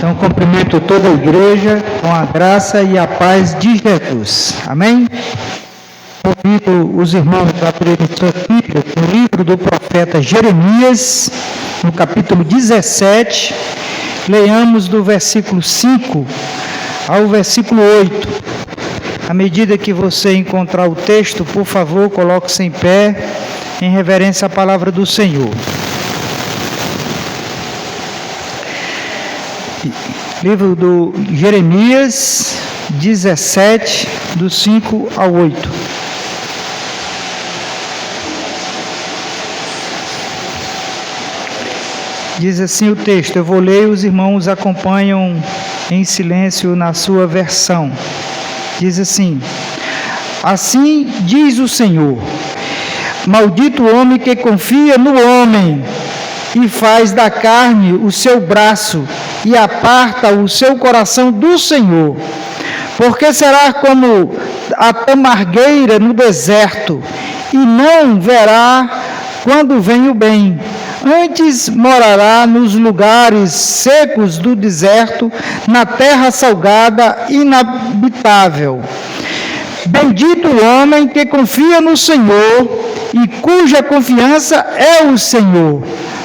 Então, cumprimento toda a igreja com a graça e a paz de Jesus. Amém? Convido os irmãos a abrirem sua Bíblia no livro do profeta Jeremias, no capítulo 17. Leiamos do versículo 5 ao versículo 8. À medida que você encontrar o texto, por favor, coloque-se em pé, em reverência à palavra do Senhor. Livro do Jeremias 17, do 5 ao 8. Diz assim o texto, eu vou ler, os irmãos acompanham em silêncio na sua versão. Diz assim: assim diz o Senhor, maldito o homem que confia no homem e faz da carne o seu braço e aparta o seu coração do Senhor, porque será como a tamargueira no deserto, e não verá quando vem o bem. Antes morará nos lugares secos do deserto, na terra salgada, inabitável. Bendito o homem que confia no Senhor e cuja confiança é o Senhor,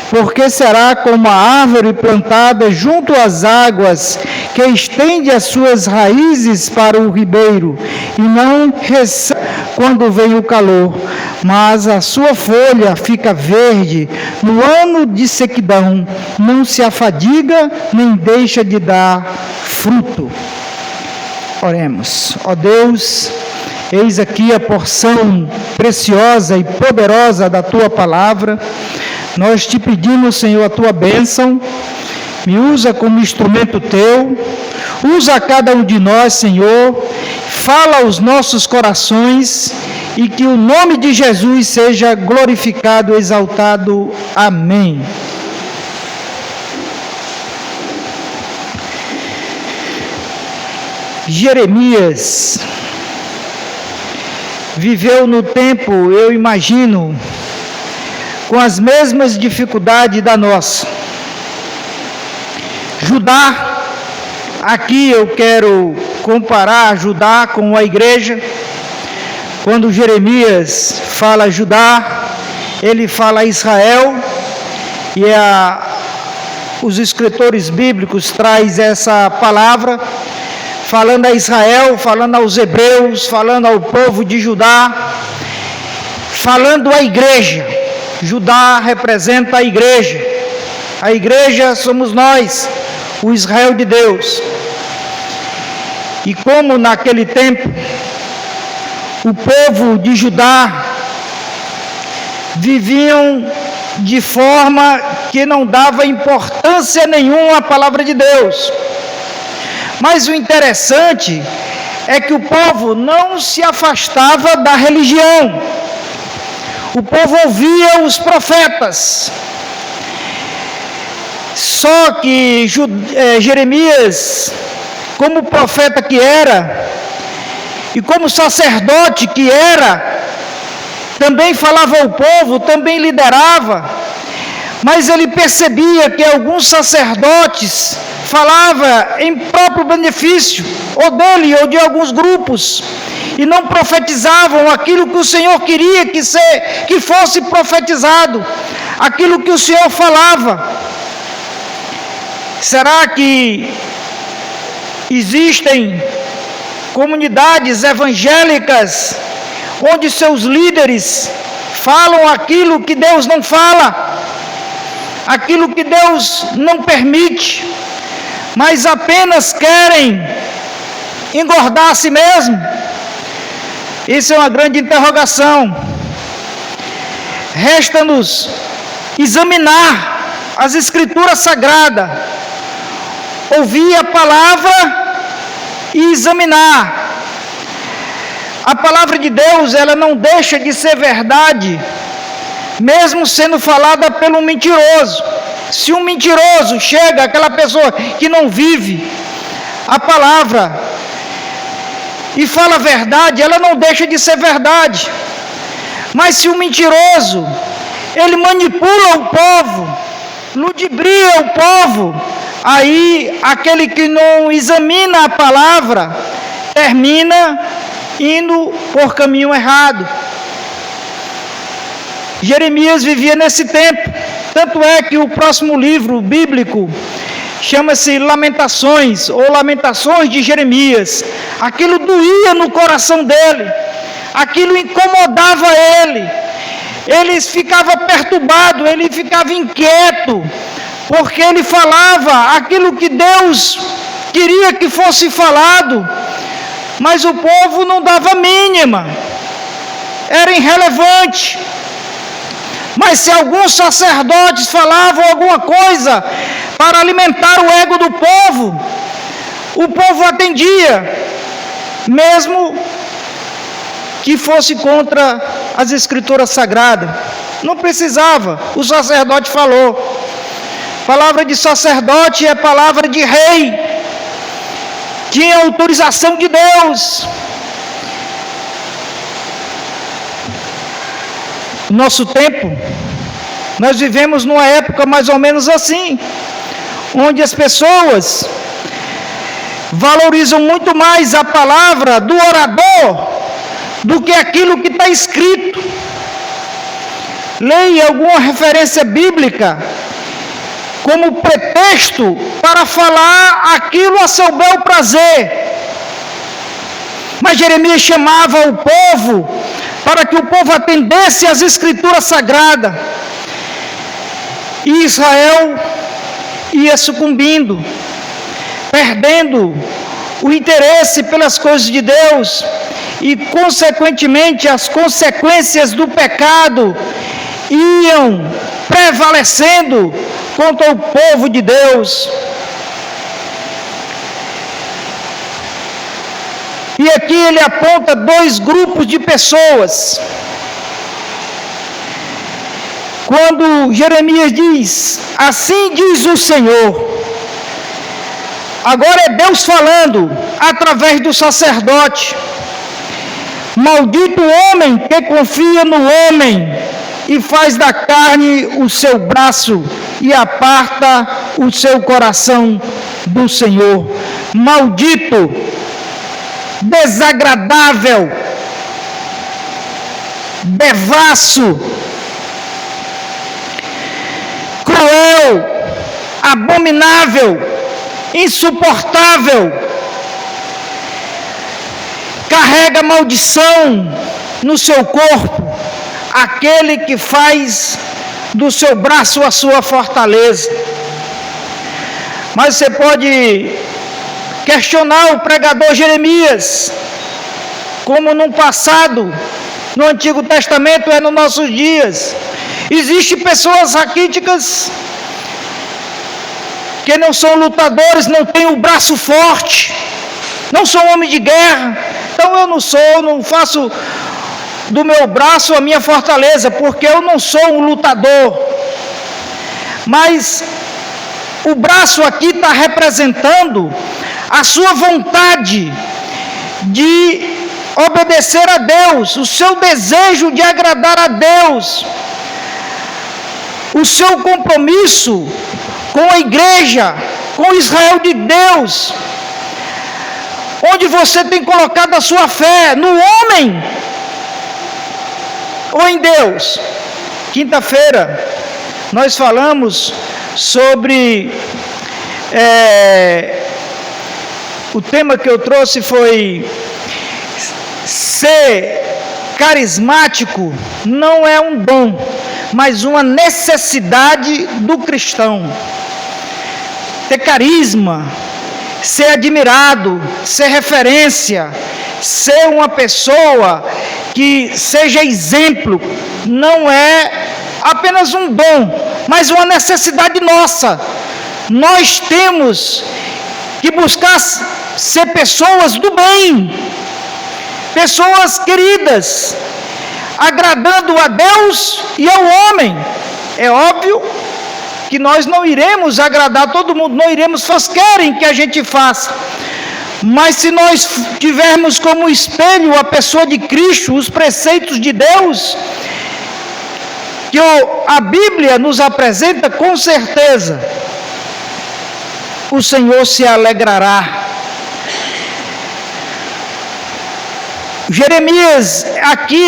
porque será como a árvore plantada junto às águas, que estende as suas raízes para o ribeiro, e não recebe quando vem o calor, mas a sua folha fica verde no ano de sequidão, não se afadiga, nem deixa de dar fruto. Oremos. Ó Deus, eis aqui a porção preciosa e poderosa da Tua palavra. Nós te pedimos, Senhor, a Tua bênção, me usa como instrumento Teu, usa cada um de nós, Senhor, fala aos nossos corações e que o nome de Jesus seja glorificado, exaltado. Amém. Jeremias viveu no tempo, eu imagino, com as mesmas dificuldades da nossa. Judá, aqui eu quero comparar Judá com a igreja. Quando Jeremias fala Judá, ele fala Israel, e os escritores bíblicos trazem essa palavra, falando a Israel, falando aos hebreus, falando ao povo de Judá, falando à igreja. Judá representa a igreja somos nós, o Israel de Deus. E como naquele tempo, o povo de Judá viviam de forma que não dava importância nenhuma à palavra de Deus. Mas o interessante é que o povo não se afastava da religião. O povo ouvia os profetas. Só que Jeremias, como profeta que era, e como sacerdote que era, também falava ao povo, também liderava, mas ele percebia que alguns sacerdotes falavam em próprio benefício, ou dele, ou de alguns grupos, e não profetizavam aquilo que o Senhor queria que fosse profetizado, aquilo que o Senhor falava. Será que existem comunidades evangélicas onde seus líderes falam aquilo que Deus não fala, aquilo que Deus não permite, mas apenas querem engordar a si mesmo? Isso é uma grande interrogação. Resta-nos examinar as Escrituras Sagradas, ouvir a palavra e examinar. A palavra de Deus, ela não deixa de ser verdade, mesmo sendo falada pelo mentiroso. Se um mentiroso chega, aquela pessoa que não vive a palavra e fala a verdade, ela não deixa de ser verdade. Mas se o mentiroso, ele manipula o povo, ludibria o povo, aí aquele que não examina a palavra termina indo por caminho errado. Jeremias vivia nesse tempo, tanto é que o próximo livro bíblico chama-se Lamentações, ou Lamentações de Jeremias. Aquilo doía no coração dele, aquilo incomodava ele ficava perturbado, ele ficava inquieto, porque ele falava aquilo que Deus queria que fosse falado, mas o povo não dava mínima, era irrelevante. Mas se alguns sacerdotes falavam alguma coisa para alimentar o ego do povo, o povo atendia, mesmo que fosse contra as escrituras sagradas. Não precisava, o sacerdote falou. Palavra de sacerdote é palavra de rei, tinha autorização de Deus. No nosso tempo, nós vivemos numa época mais ou menos assim, onde as pessoas valorizam muito mais a palavra do orador do que aquilo que está escrito. Leia alguma referência bíblica como pretexto para falar aquilo a seu bel prazer. Mas Jeremias chamava o povo para que o povo atendesse às escrituras sagradas. E Israel ia sucumbindo, perdendo o interesse pelas coisas de Deus e, consequentemente, as consequências do pecado iam prevalecendo contra o povo de Deus. E aqui ele aponta dois grupos de pessoas. Quando Jeremias diz, assim diz o Senhor, agora é Deus falando através do sacerdote. Maldito o homem que confia no homem e faz da carne o seu braço e aparta o seu coração do Senhor. Maldito, desagradável, devasso, cruel, abominável, insuportável, carrega maldição no seu corpo, aquele que faz do seu braço a sua fortaleza. Mas você pode questionar o pregador Jeremias, como no passado, no Antigo Testamento, é nos nossos dias. Existem pessoas raquíticas que não são lutadores, não têm o braço forte, não são homem de guerra. Então eu não faço do meu braço a minha fortaleza, porque eu não sou um lutador. Mas o braço aqui está representando a sua vontade de obedecer a Deus, o seu desejo de agradar a Deus, o seu compromisso com a igreja, com Israel de Deus, onde você tem colocado a sua fé no homem ou em Deus. Quinta-feira nós falamos sobre o tema que eu trouxe foi ser carismático não é um dom, mas uma necessidade do cristão. Ter carisma, ser admirado, ser referência, ser uma pessoa que seja exemplo, não é apenas um dom, mas uma necessidade nossa. Nós temos que buscar ser pessoas do bem, pessoas queridas, agradando a Deus e ao homem. É óbvio que nós não iremos agradar todo mundo, não iremos fazer o que querem que a gente faça, mas se nós tivermos como espelho a pessoa de Cristo, os preceitos de Deus, que a Bíblia nos apresenta, com certeza o Senhor se alegrará. Jeremias, aqui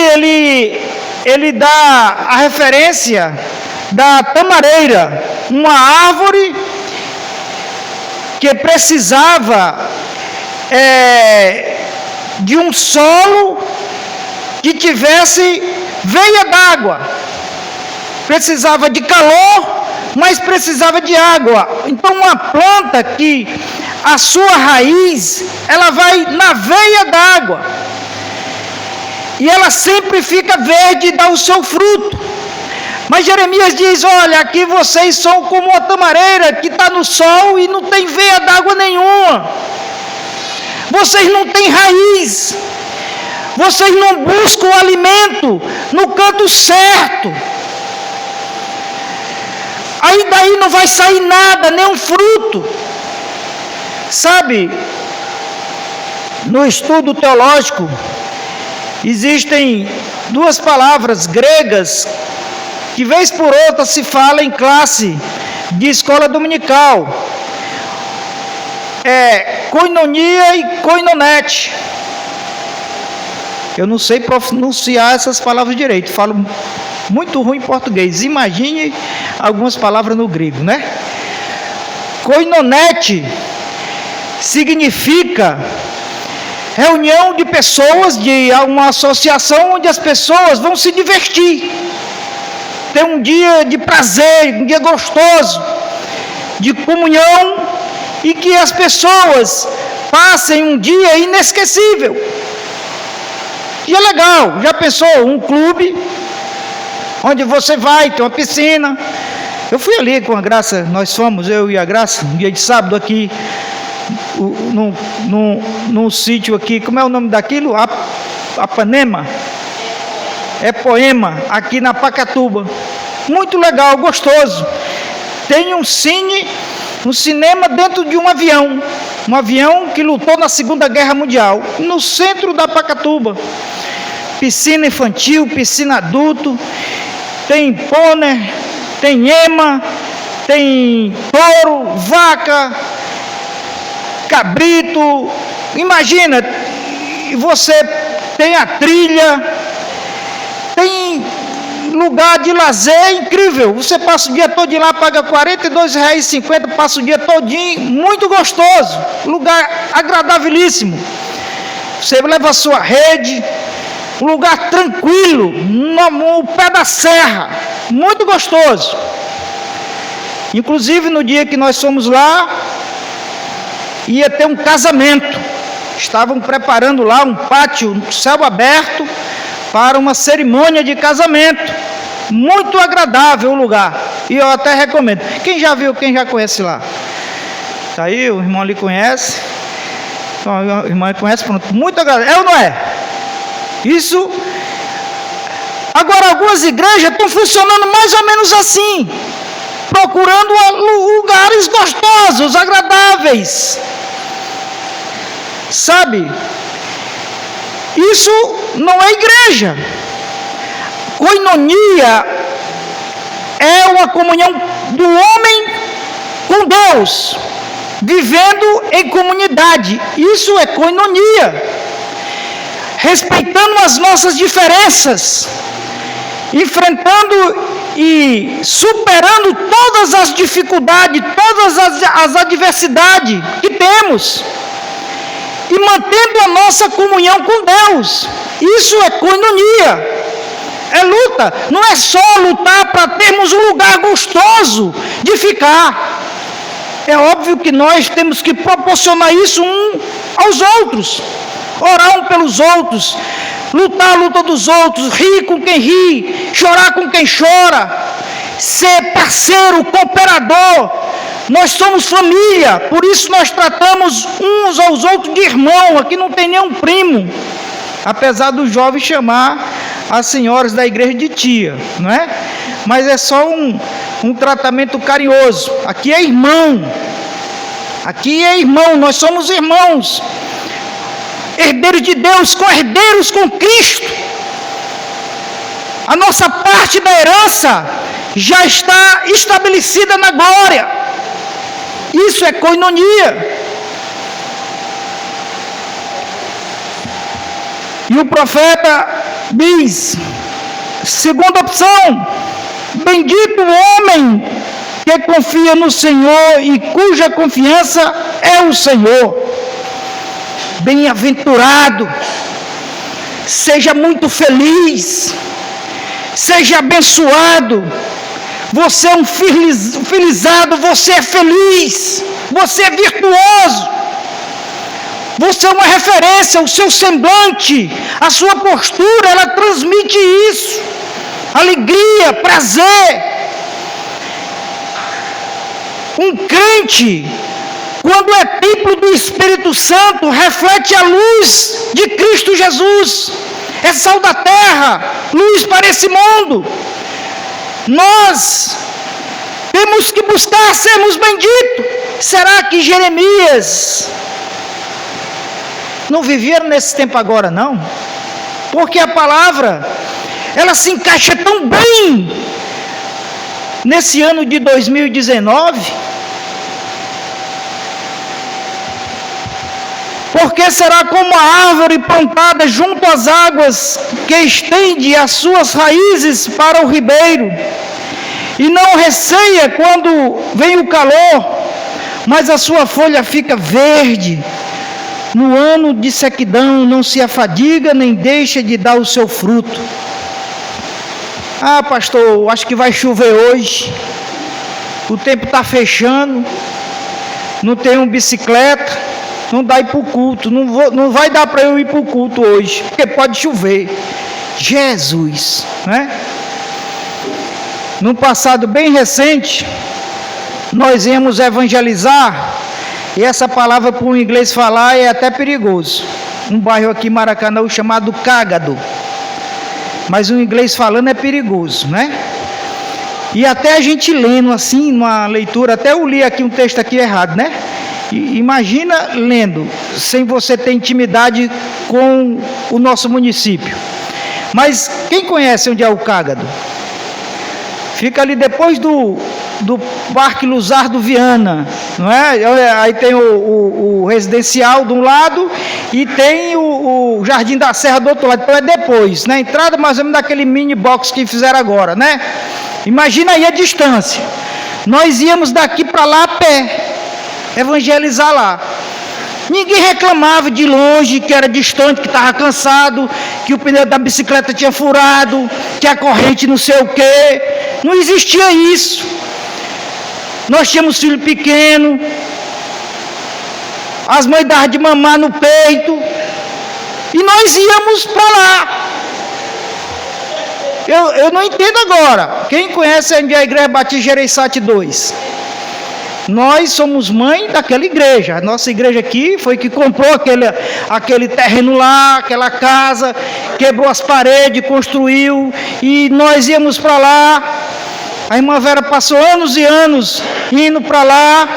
ele dá a referência da tamareira, uma árvore que precisava de um solo que tivesse veia d'água. Precisava de calor, mas precisava de água. Então, uma planta que a sua raiz, ela vai na veia d'água. E ela sempre fica verde e dá o seu fruto. Mas Jeremias diz, olha, aqui vocês são como uma tamareira que está no sol e não tem veia d'água nenhuma. Vocês não têm raiz. Vocês não buscam alimento no canto certo. Aí daí não vai sair nada, nem um fruto. Sabe, no estudo teológico, existem duas palavras gregas que vez por outra se fala em classe de escola dominical. Koinonia e koinonete. Eu não sei pronunciar essas palavras direito, falo muito ruim em português. Imagine algumas palavras no grego, né? Koinonete significa reunião de pessoas, de uma associação onde as pessoas vão se divertir. Ter um dia de prazer, um dia gostoso, de comunhão, e que as pessoas passem um dia inesquecível. E é legal, já pensou, um clube, onde você vai, tem uma piscina. Eu fui ali com a Graça, nós fomos, eu e a Graça, um dia de sábado aqui, num sítio aqui, como é o nome daquilo? Apanema? É Poema, aqui na Pacatuba. Muito legal, gostoso. Tem um cinema dentro de um avião que lutou na Segunda Guerra Mundial, no centro da Pacatuba. Piscina infantil, piscina adulto, tem pônei, tem ema, tem touro, vaca, cabrito. Imagina, você tem a trilha, tem lugar de lazer incrível. Você passa o dia todo lá, paga R$ 42,50, passa o dia todinho, muito gostoso, lugar agradabilíssimo. Você leva a sua rede, um lugar tranquilo, no pé da serra, muito gostoso. Inclusive no dia que nós fomos lá, ia ter um casamento. Estavam preparando lá um pátio, céu aberto, para uma cerimônia de casamento. Muito agradável o lugar. E eu até recomendo. Quem já viu, quem já conhece lá? Tá aí, o irmão ali conhece. Então, o irmão conhece, pronto. Muito agradável. É ou não é? Isso. Agora, algumas igrejas estão funcionando mais ou menos assim. Procurando lugares gostosos, agradáveis. Sabe? Isso não é igreja. Koinonia é uma comunhão do homem com Deus, vivendo em comunidade. Isso é koinonia. Respeitando as nossas diferenças, enfrentando e superando todas as dificuldades, todas as adversidades que temos, e mantendo a nossa comunhão com Deus. Isso é koinonia. É luta. Não é só lutar para termos um lugar gostoso de ficar. É óbvio que nós temos que proporcionar isso um aos outros. Orar um pelos outros. Lutar a luta dos outros. Rir com quem ri. Chorar com quem chora. Ser parceiro, cooperador. Nós somos família, por isso nós tratamos uns aos outros de irmão. Aqui não tem nenhum primo, apesar do jovem chamar as senhoras da igreja de tia, não é? Mas é só um tratamento carinhoso. Aqui é irmão, nós somos irmãos, herdeiros de Deus, co-herdeiros com Cristo. A nossa parte da herança já está estabelecida na glória. E Isso é koinonia. E o profeta diz, segunda opção, bendito o homem que confia no Senhor e cuja confiança é o Senhor. Bem-aventurado, seja muito feliz, seja abençoado. Você é um felizado, você é feliz, você é virtuoso. Você é uma referência, o seu semblante, a sua postura, ela transmite isso. Alegria, prazer. Um crente, quando é templo do Espírito Santo, reflete a luz de Cristo Jesus. É sal da terra, luz para esse mundo. Nós temos que buscar sermos benditos. Será que Jeremias não vivia nesse tempo agora, não? Porque a palavra, ela se encaixa tão bem nesse ano de 2019. Porque será como a árvore plantada junto às águas, que estende as suas raízes para o ribeiro, e não receia quando vem o calor, mas a sua folha fica verde. No ano de sequidão não se afadiga, nem deixa de dar o seu fruto. Ah, pastor, acho que vai chover hoje. O tempo está fechando. Não tenho bicicleta. Não dá ir para o culto. Não vai dar para eu ir para o culto hoje, porque pode chover. Jesus, né? Num passado bem recente, nós íamos evangelizar. E essa palavra para um inglês falar é até perigoso. Um bairro aqui em Maracanã chamado Cágado. Mas um inglês falando é perigoso, né? E até a gente lendo assim, numa leitura, até eu li aqui um texto aqui errado, né? E imagina lendo, sem você ter intimidade com o nosso município. Mas quem conhece onde é o Cágado? Fica ali depois do Parque Luzardo Viana, não é? Aí tem o residencial de um lado e tem o Jardim da Serra do outro lado. Então é depois, na entrada mais ou menos daquele mini box que fizeram agora, né? Imagina aí a distância. Nós íamos daqui para lá a pé, evangelizar lá. Ninguém reclamava de longe, que era distante, que estava cansado, que o pneu da bicicleta tinha furado, que a corrente não sei o quê. Não existia isso. Nós tínhamos filho pequeno, as mães davam de mamar no peito, e nós íamos para lá. Eu não entendo agora. Quem conhece a Igreja Batista Gereissati 2? Nós somos mãe daquela igreja. A nossa igreja aqui foi que comprou aquele terreno lá, aquela casa, quebrou as paredes, construiu, e nós íamos para lá. A irmã Vera passou anos e anos indo para lá.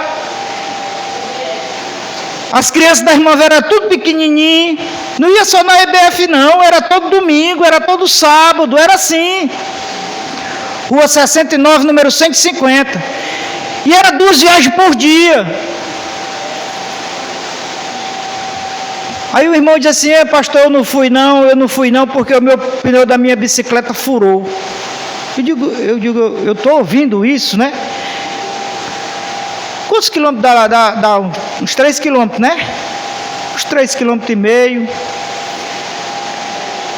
As crianças da irmã Vera eram tudo pequenininho. Não ia só na EBF não, era todo domingo, era todo sábado, era assim. Rua 69, número 150. E era 2 viagens por dia. Aí o irmão disse assim: pastor, eu não fui não, porque o meu pneu da minha bicicleta furou. Eu digo, eu estou ouvindo isso, né? Quantos quilômetros dá? Uns 3 quilômetros, né? Uns 3,5 quilômetros.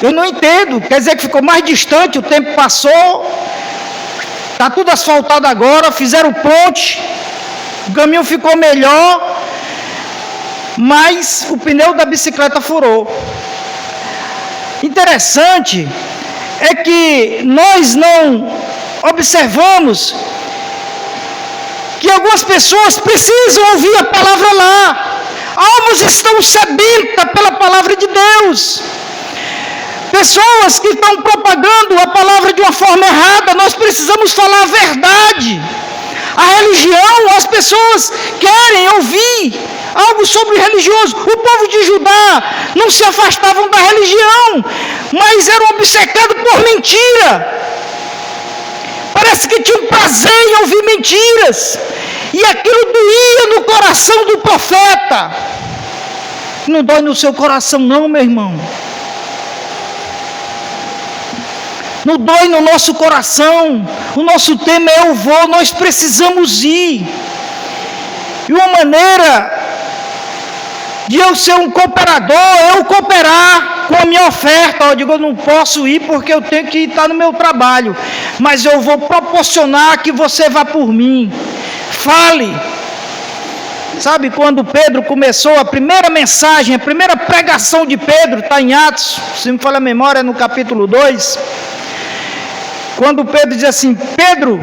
Eu não entendo, quer dizer que ficou mais distante, o tempo passou, está tudo asfaltado agora, fizeram ponte, o caminho ficou melhor, mas o pneu da bicicleta furou. Interessante é que nós não observamos que algumas pessoas precisam ouvir a palavra lá. Almas estão sedentas pela palavra de Deus. Pessoas que estão propagando a palavra de uma forma errada, nós precisamos falar a verdade. A religião, as pessoas querem ouvir algo sobre religioso. O povo de Judá não se afastavam da religião, mas eram obcecados por mentira. Parece que tinham prazer em ouvir mentiras. E aquilo doía no coração do profeta. Não dói no seu coração não, meu irmão. Não dói no nosso coração. O nosso tema é eu vou, nós precisamos ir. E uma maneira de eu ser um cooperador, eu cooperar com a minha oferta. Eu digo, eu não posso ir porque eu tenho que estar no meu trabalho, mas eu vou proporcionar que você vá por mim. Fale. Sabe quando Pedro começou a primeira mensagem, a primeira pregação de Pedro, está em Atos, se me falha a memória, no capítulo 2, quando Pedro diz assim, Pedro,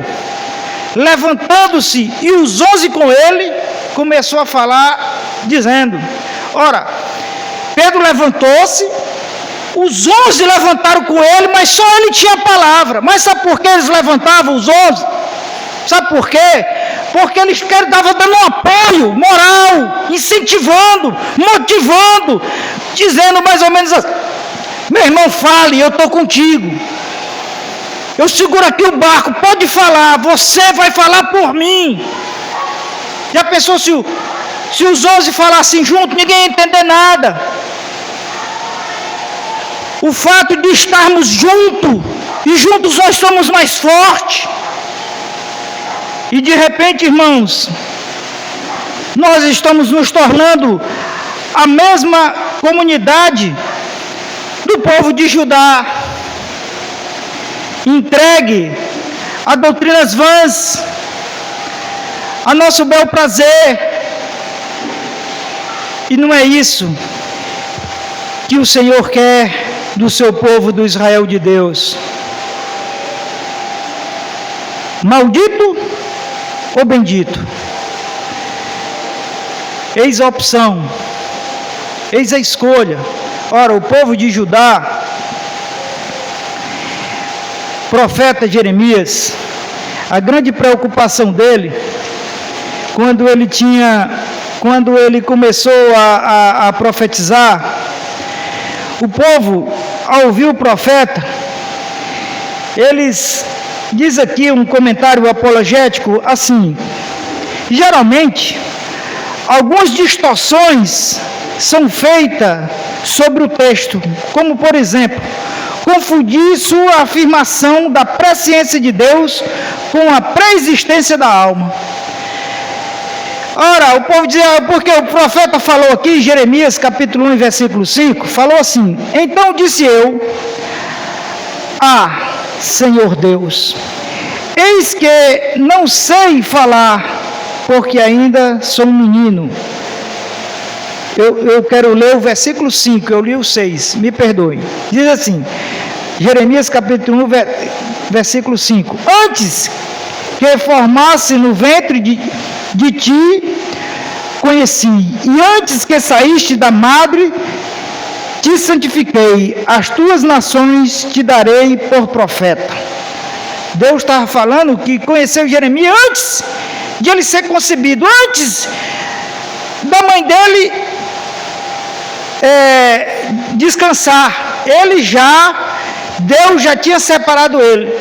levantando-se, e os 11 com ele, começou a falar, dizendo, ora, Pedro levantou-se, os 11 levantaram com ele, mas só ele tinha a palavra. Mas sabe por que eles levantavam os 11? Sabe por quê? Porque eles estavam dando um apoio moral, incentivando, motivando, dizendo mais ou menos assim, meu irmão, fale, eu estou contigo. Eu seguro aqui o barco, pode falar, você vai falar por mim. Já pensou se os 11 falassem junto, ninguém ia entender nada. O fato de estarmos juntos, e juntos nós somos mais fortes. E de repente, irmãos, nós estamos nos tornando a mesma comunidade do povo de Judá, entregue a doutrinas vãs, a nosso bel prazer. E não é isso que o Senhor quer do seu povo, do Israel de Deus. Maldito ou bendito? Eis a opção, eis a escolha. Ora, o povo de Judá, profeta Jeremias, a grande preocupação dele, quando ele começou a profetizar, o povo, ao ouvir o profeta, eles, diz aqui um comentário apologético assim, geralmente, algumas distorções são feitas sobre o texto, como por exemplo, confundir sua afirmação da presciência de Deus com a pré-existência da alma. Ora, o povo dizia, porque o profeta falou aqui, Jeremias capítulo 1, versículo 5, falou assim, então disse eu, Senhor Deus, eis que não sei falar, porque ainda sou um menino. Eu quero ler o versículo 5, eu li o 6, me perdoe. Diz assim, Jeremias capítulo 1, versículo 5, antes que formasse no ventre de ti, conheci, e antes que saíste da madre, te santifiquei, as tuas nações te darei por profeta. Deus estava falando que conheceu Jeremias antes de ele ser concebido, antes da mãe dele descansar, Deus já tinha separado ele.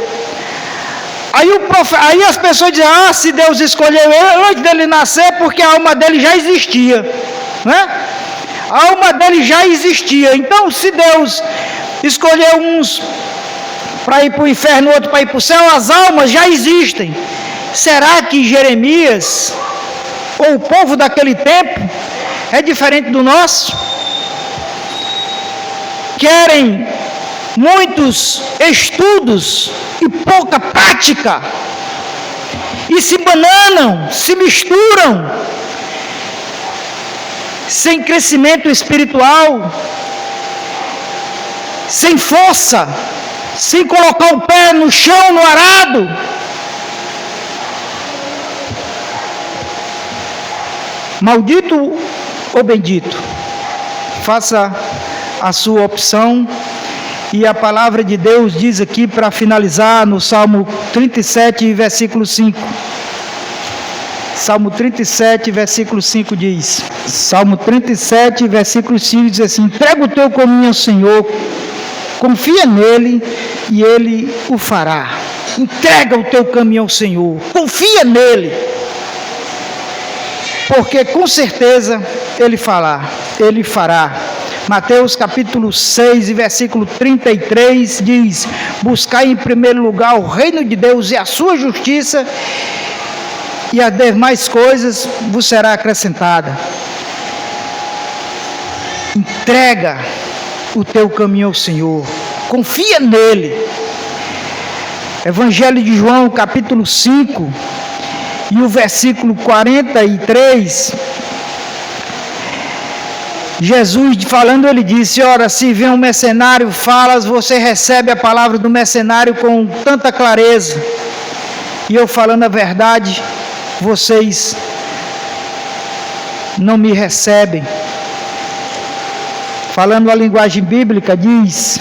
Aí as pessoas dizem, se Deus escolheu ele antes dele nascer, porque a alma dele já existia, né? A alma dele já existia. Então, se Deus escolheu uns para ir para o inferno, outro para ir para o céu, as almas já existem. Será que Jeremias, ou o povo daquele tempo, é diferente do nosso? Querem muitos estudos e pouca prática, e se bananam, se misturam, sem crescimento espiritual, sem força, sem colocar o pé no chão, no arado. Maldito ou bendito? Faça a sua opção. E a palavra de Deus diz aqui, para finalizar, no Salmo 37, versículo 5. Salmo 37, versículo 5 diz, Salmo 37, versículo 5 diz assim, entrega o teu caminho ao Senhor, confia nele e ele o fará. Entrega o teu caminho ao Senhor, confia nele. porque com certeza Ele fará. Mateus capítulo 6 e versículo 33 diz: buscai em primeiro lugar o reino de Deus e a sua justiça, e as demais coisas vos será acrescentada. Entrega o teu caminho ao Senhor, confia nele. Evangelho de João capítulo 5 e o versículo 43, Jesus falando, ele disse: ora, se vem um mercenário, falas, você recebe a palavra do mercenário com tanta clareza, e eu falando a verdade, vocês não me recebem. Falando a linguagem bíblica, diz,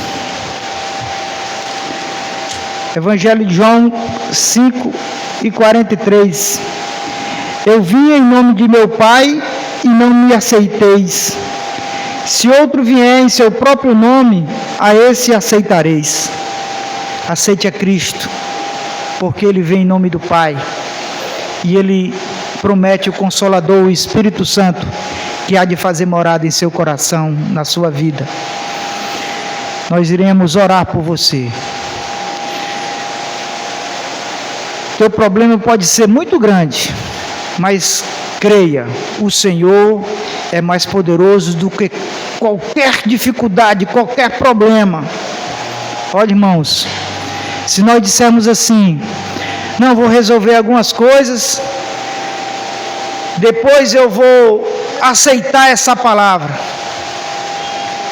Evangelho de João 5 e 43, eu vim em nome de meu Pai e não me aceiteis. Se outro vier em seu próprio nome, a esse aceitareis. Aceite a Cristo, porque Ele vem em nome do Pai, e Ele promete o Consolador, o Espírito Santo, que há de fazer morada em seu coração, na sua vida. Nós iremos orar por você. Teu problema pode ser muito grande, mas creia, o Senhor é mais poderoso do que qualquer dificuldade, qualquer problema. Olha, irmãos, se nós dissermos assim, não, vou resolver algumas coisas, depois eu vou aceitar essa palavra,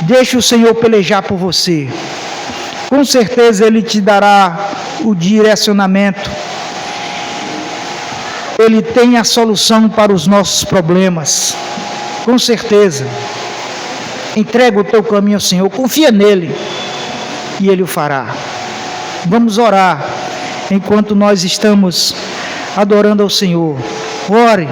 deixe o Senhor pelejar por você, com certeza Ele te dará o direcionamento, Ele tem a solução para os nossos problemas, com certeza. Entrega o teu caminho ao Senhor, confia nele, e Ele o fará. Vamos orar, enquanto nós estamos adorando ao Senhor. Ore.